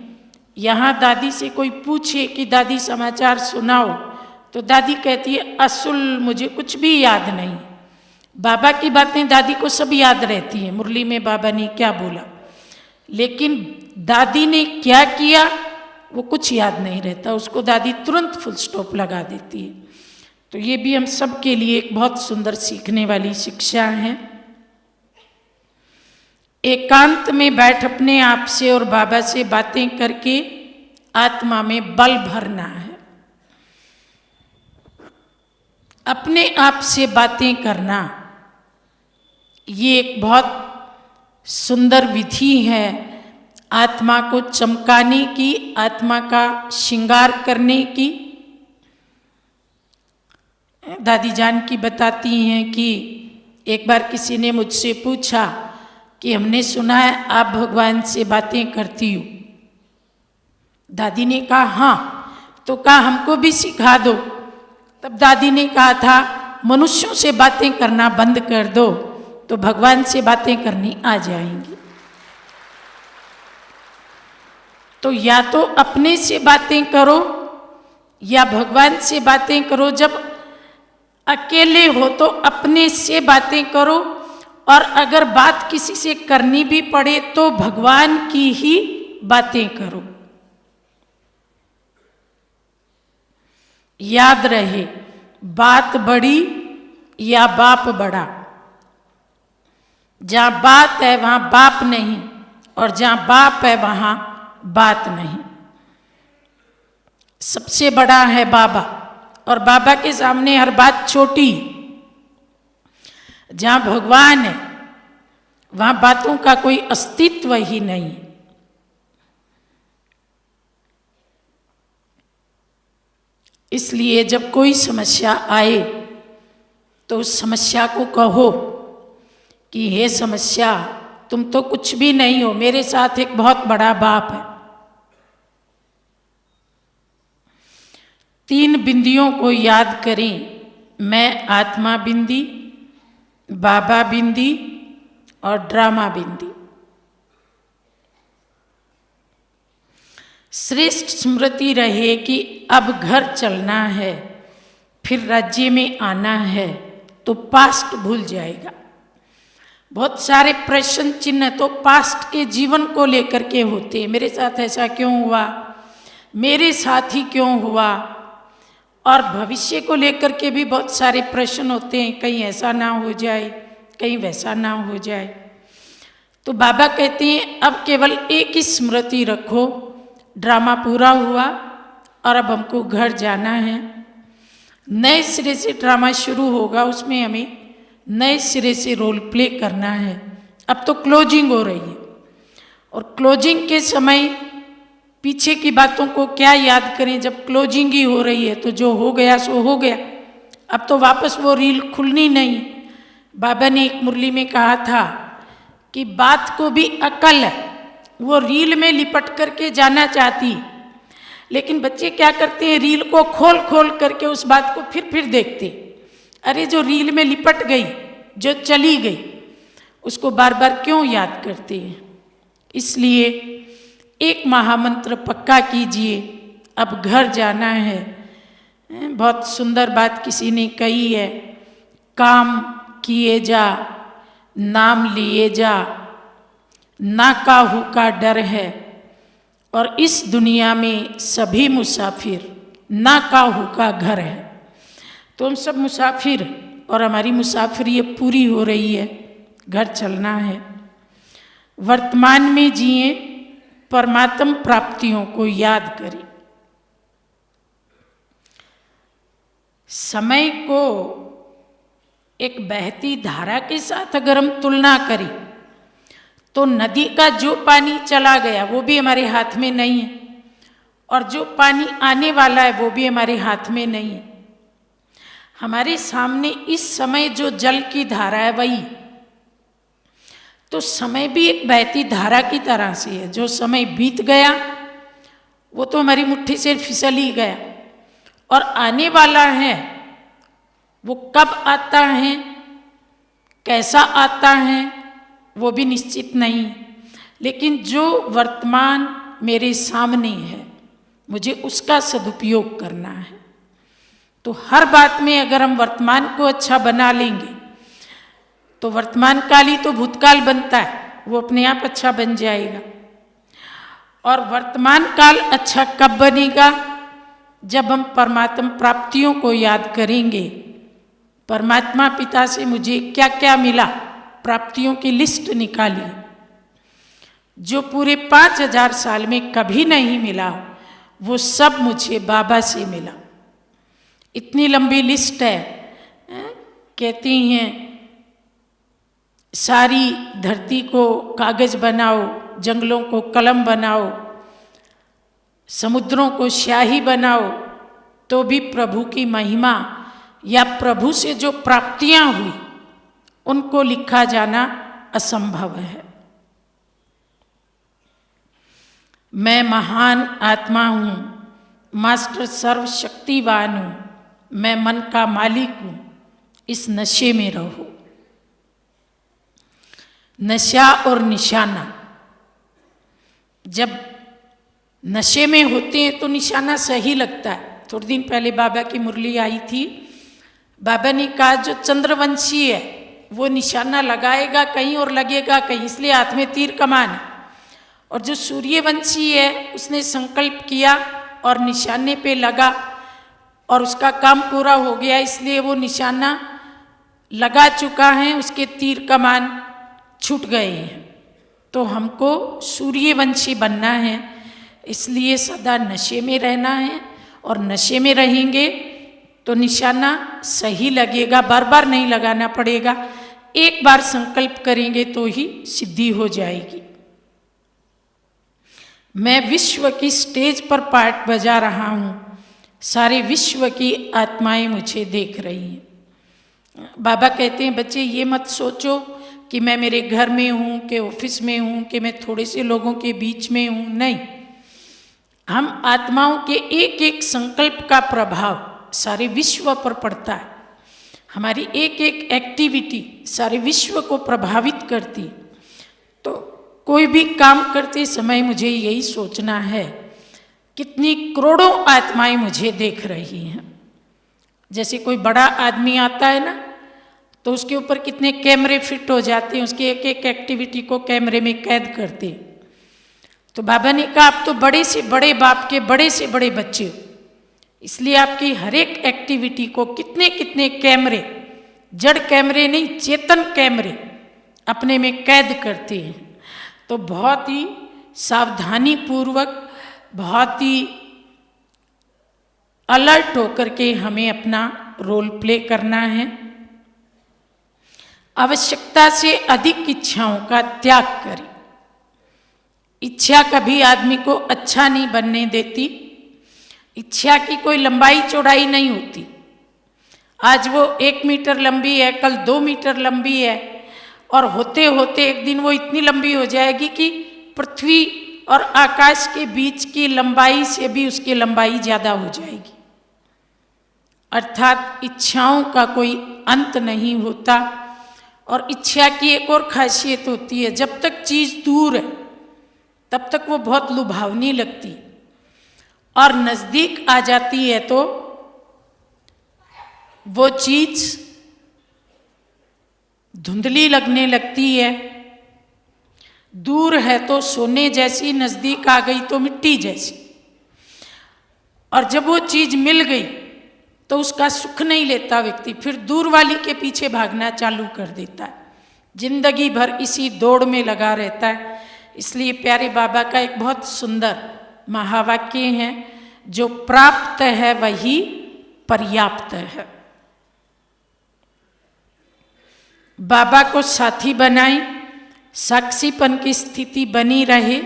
यहाँ दादी से कोई पूछे कि दादी समाचार सुनाओ, तो दादी कहती है असुल मुझे कुछ भी याद नहीं। बाबा की बातें दादी को सब याद रहती हैं, मुरली में बाबा ने क्या बोला, लेकिन दादी ने क्या किया वो कुछ याद नहीं रहता, उसको दादी तुरंत फुल स्टॉप लगा देती है। तो ये भी हम सब के लिए एक बहुत सुंदर सीखने वाली शिक्षा है। एकांत में बैठ अपने आप से और बाबा से बातें करके आत्मा में बल भरना है। अपने आप से बातें करना ये एक बहुत सुंदर विधि है आत्मा को चमकाने की, आत्मा का श्रृंगार करने की। दादी जानकी बताती हैं कि एक बार किसी ने मुझसे पूछा कि हमने सुना है आप भगवान से बातें करती हो। दादी ने कहा हाँ, तो कहा हमको भी सिखा दो। तब दादी ने कहा था मनुष्यों से बातें करना बंद कर दो तो भगवान से बातें करनी आ जाएंगी। तो या तो अपने से बातें करो या भगवान से बातें करो। जब अकेले हो तो अपने से बातें करो, और अगर बात किसी से करनी भी पड़े तो भगवान की ही बातें करो। याद रहे, बात बड़ी या बाप बड़ा। जहां बात है वहां बाप नहीं, और जहां बाप है वहां बात नहीं। सबसे बड़ा है बाबा, और बाबा के सामने हर बात छोटी। जहां भगवान है वहां बातों का कोई अस्तित्व ही नहीं। इसलिए जब कोई समस्या आए तो उस समस्या को कहो कि हे समस्या तुम तो कुछ भी नहीं हो, मेरे साथ एक बहुत बड़ा बाप है। 3 बिंदियों को याद करें, मैं आत्मा बिंदी, बाबा बिंदी और ड्रामा बिंदी। श्रेष्ठ स्मृति रहे कि अब घर चलना है, फिर राज्य में आना है, तो पास्ट भूल जाएगा। बहुत सारे प्रश्न चिन्ह तो पास्ट के जीवन को लेकर के होते हैं। मेरे साथ ऐसा क्यों हुआ, मेरे साथ ही क्यों हुआ, और भविष्य को लेकर के भी बहुत सारे प्रश्न होते हैं, कहीं ऐसा ना हो जाए, कहीं वैसा ना हो जाए। तो बाबा कहते हैं अब केवल एक ही स्मृति रखो, ड्रामा पूरा हुआ और अब हमको घर जाना है। नए सिरे से ड्रामा शुरू होगा, उसमें हमें नए सिरे से रोल प्ले करना है। अब तो क्लोजिंग हो रही है, और क्लोजिंग के समय पीछे की बातों को क्या याद करें जब क्लोजिंग ही हो रही है। तो जो हो गया सो हो गया, अब तो वापस वो रील खुलनी नहीं। बाबा ने एक मुरली में कहा था कि बात को भी अकल है, वो रील में लिपट करके जाना चाहती, लेकिन बच्चे क्या करते हैं, रील को खोल खोल करके उस बात को फिर देखते। अरे जो रील में लिपट गई, जो चली गई, उसको बार बार क्यों याद करते हैं। इसलिए एक महामंत्र पक्का कीजिए, अब घर जाना है। बहुत सुंदर बात किसी ने कही है, काम किए जा, नाम लिए जा, ना काहू का डर है, और इस दुनिया में सभी मुसाफिर ना काहू का घर है। तो हम सब मुसाफिर, और हमारी मुसाफिरी पूरी हो रही है, घर चलना है। वर्तमान में जिए, परमात्म प्राप्तियों को याद करें। समय को एक बहती धारा के साथ अगर हम तुलना करें तो नदी का जो पानी चला गया वो भी हमारे हाथ में नहीं है, और जो पानी आने वाला है वो भी हमारे हाथ में नहीं है। हमारे सामने इस समय जो जल की धारा है वही, तो समय भी एक बहती धारा की तरह से है। जो समय बीत गया वो तो हमारी मुट्ठी से फिसल ही गया, और आने वाला है वो कब आता है, कैसा आता है, वो भी निश्चित नहीं। लेकिन जो वर्तमान मेरे सामने है मुझे उसका सदुपयोग करना है। तो हर बात में अगर हम वर्तमान को अच्छा बना लेंगे तो वर्तमान काल ही तो भूतकाल बनता है, वो अपने आप अच्छा बन जाएगा। और वर्तमान काल अच्छा कब बनेगा, जब हम परमात्मा प्राप्तियों को याद करेंगे। परमात्मा पिता से मुझे क्या क्या मिला, प्राप्तियों की लिस्ट निकाली, जो पूरे 5000 साल में कभी नहीं मिला वो सब मुझे बाबा से मिला। इतनी लंबी लिस्ट है। कहती हैं सारी धरती को कागज बनाओ, जंगलों को कलम बनाओ, समुद्रों को स्याही बनाओ, तो भी प्रभु की महिमा या प्रभु से जो प्राप्तियां हुई उनको लिखा जाना असंभव है। मैं महान आत्मा हूँ, मास्टर सर्वशक्तिवान हूँ, मैं मन का मालिक हूँ, इस नशे में रहो। नशा और निशाना, जब नशे में होते हैं तो निशाना सही लगता है। थोड़े दिन पहले बाबा की मुरली आई थी, बाबा ने कहा जो चंद्रवंशी है वो निशाना लगाएगा कहीं और लगेगा कहीं, इसलिए हाथ में तीर कमान है। और जो सूर्यवंशी है उसने संकल्प किया और निशाने पे लगा और उसका काम पूरा हो गया, इसलिए वो निशाना लगा चुका है, उसके तीर कमान छूट गए हैं। तो हमको सूर्यवंशी बनना है, इसलिए सदा नशे में रहना है। और नशे में रहेंगे तो निशाना सही लगेगा, बार बार नहीं लगाना पड़ेगा। एक बार संकल्प करेंगे तो ही सिद्धि हो जाएगी। मैं विश्व की स्टेज पर पार्ट बजा रहा हूँ, सारे विश्व की आत्माएं मुझे देख रही हैं। बाबा कहते हैं बच्चे ये मत सोचो कि मैं मेरे घर में हूँ, कि ऑफिस में हूँ, कि मैं थोड़े से लोगों के बीच में हूँ। नहीं, हम आत्माओं के एक एक संकल्प का प्रभाव सारे विश्व पर पड़ता है। हमारी एक एक एक्टिविटी सारे विश्व को प्रभावित करती। तो कोई भी काम करते समय मुझे यही सोचना है कितनी करोड़ों आत्माएं मुझे देख रही हैं। जैसे कोई बड़ा आदमी आता है ना तो उसके ऊपर कितने कैमरे फिट हो जाते हैं, उसकी एक एक एक्टिविटी को कैमरे में कैद करते हैं। तो बाबा ने कहा आप तो बड़े से बड़े बाप के बड़े से बड़े बच्चे हो, इसलिए आपकी हर एक एक्टिविटी को कितने कितने कैमरे, जड़ कैमरे नहीं चेतन कैमरे अपने में कैद करते हैं। तो बहुत ही सावधानी पूर्वक, बहुत ही अलर्ट होकर के हमें अपना रोल प्ले करना है। आवश्यकता से अधिक इच्छाओं का त्याग करें। इच्छा कभी आदमी को अच्छा नहीं बनने देती। इच्छा की कोई लंबाई चौड़ाई नहीं होती। आज वो 1 मीटर लंबी है, कल 2 मीटर लंबी है, और होते होते एक दिन वो इतनी लंबी हो जाएगी कि पृथ्वी और आकाश के बीच की लंबाई से भी उसकी लंबाई ज़्यादा हो जाएगी। अर्थात इच्छाओं का कोई अंत नहीं होता। और इच्छा की एक और खासियत होती है, जब तक चीज़ दूर है तब तक वो बहुत लुभावनी लगती, और नज़दीक आ जाती है तो वो चीज़ धुंधली लगने लगती है। दूर है तो सोने जैसी, नज़दीक आ गई तो मिट्टी जैसी। और जब वो चीज़ मिल गई तो उसका सुख नहीं लेता व्यक्ति, फिर दूर वाली के पीछे भागना चालू कर देता है। जिंदगी भर इसी दौड़ में लगा रहता है। इसलिए प्यारे बाबा का एक बहुत सुंदर महावाक्य है, जो प्राप्त है वही पर्याप्त है। बाबा को साथी बनाएं, साक्षीपन की स्थिति बनी रहे।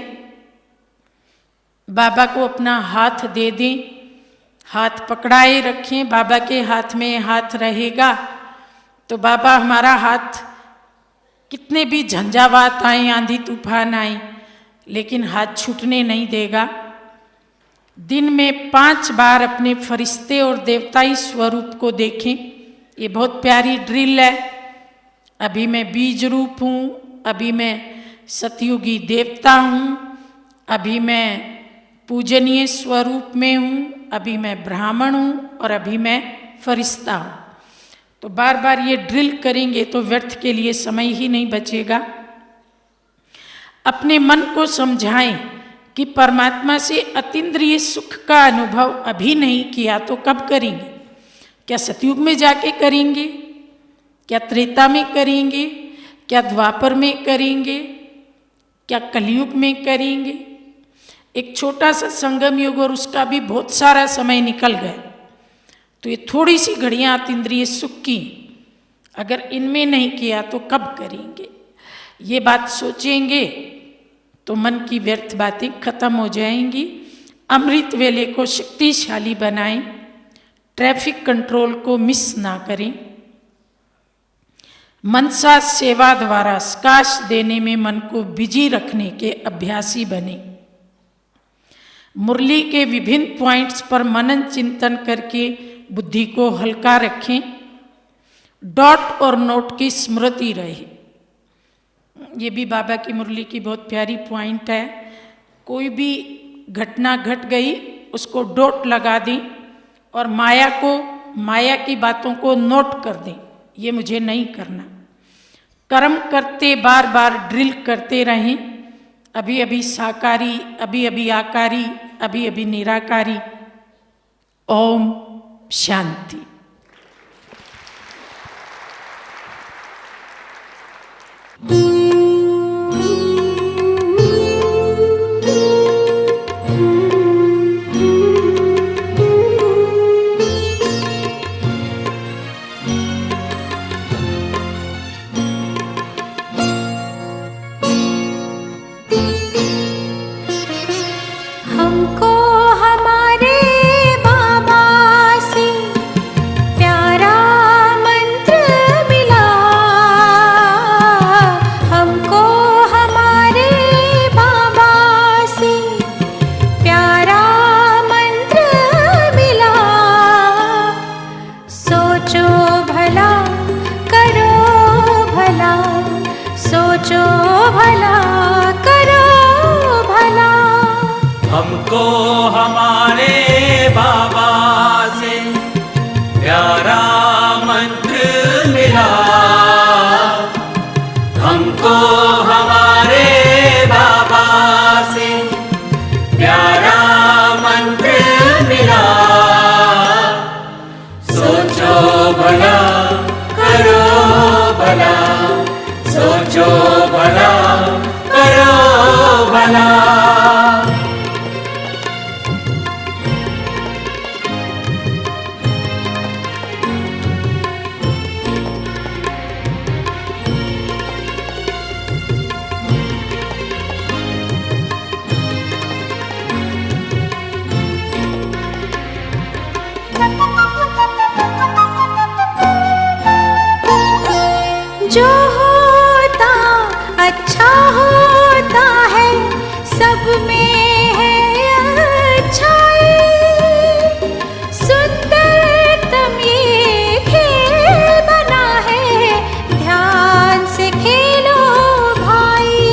बाबा को अपना हाथ दे दें, हाथ पकड़ाए रखें। बाबा के हाथ में हाथ रहेगा तो बाबा हमारा हाथ, कितने भी झंझावात आए, आंधी तूफान आए, लेकिन हाथ छूटने नहीं देगा। दिन में 5 बार अपने फरिश्ते और देवताई स्वरूप को देखें। ये बहुत प्यारी ड्रिल है। अभी मैं बीज रूप हूँ, अभी मैं सतयुगी देवता हूँ, अभी मैं पूजनीय स्वरूप में हूँ, अभी मैं ब्राह्मण हूँ और अभी मैं फरिश्ता हूँ। तो बार बार ये ड्रिल करेंगे तो व्यर्थ के लिए समय ही नहीं बचेगा। अपने मन को समझाएं कि परमात्मा से अतीन्द्रिय सुख का अनुभव अभी नहीं किया तो कब करेंगे? क्या सतयुग में जाके करेंगे? क्या त्रेता में करेंगे? क्या द्वापर में करेंगे? क्या कलयुग में करेंगे? एक छोटा सा संगम युग और उसका भी बहुत सारा समय निकल गया। तो ये थोड़ी सी घड़ियाँ अतीन्द्रिय सुख की, अगर इनमें नहीं किया तो कब करेंगे? ये बात सोचेंगे तो मन की व्यर्थ बातें खत्म हो जाएंगी। अमृत वेले को शक्तिशाली बनाएं, ट्रैफिक कंट्रोल को मिस ना करें। मनसा सेवा द्वारा स्काश देने में मन को बिजी रखने के अभ्यासी बने। मुरली के विभिन्न पॉइंट्स पर मनन चिंतन करके बुद्धि को हल्का रखें। डॉट और नोट की स्मृति रहे। ये भी बाबा की मुरली की बहुत प्यारी पॉइंट है। कोई भी घटना घट गई उसको डॉट लगा दें और माया की बातों को नोट कर दें। ये मुझे नहीं करना। कर्म करते बार बार ड्रिल करते रहें। अभी अभी साकारी, अभी अभी आकारी, अभी अभी निराकारी। ओम शांति। हमको हमारे बाबा से प्यारा मंत्र मिला। हमको हमारे बाबा से प्यारा मंत्र मिला। सोचो भला करो भला, सोचो भला करो भला। हमको हमारे बाबा से प्यारा मंत्र मिला। हमको हमारे बाबा से प्यारा मंत्र मिला। सोचो भला करो भला, सोचो भला करो भला। जो होता अच्छा होता है, सब में है अच्छाई। सुंदरतम ये खेल बना है, ध्यान से खेलो भाई।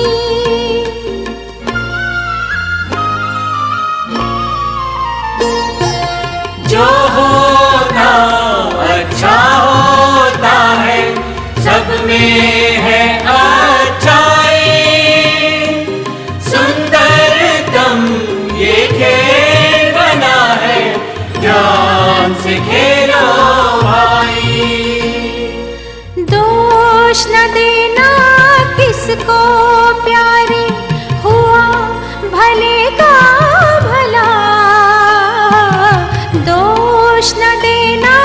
जो होता अच्छा होता है, सब में है अच्छाई। सुंदरतम ये खेल बना है, ध्यान से खेलो भाई। दोष न देना किसको प्यारे, हुआ भले का भला। दोष न देना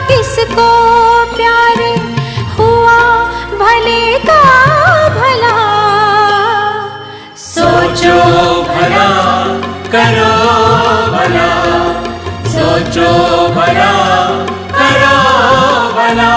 किसको प्यारे, हुआ भले का भला। सोचो भला करो भला, सोचो भला करो भला।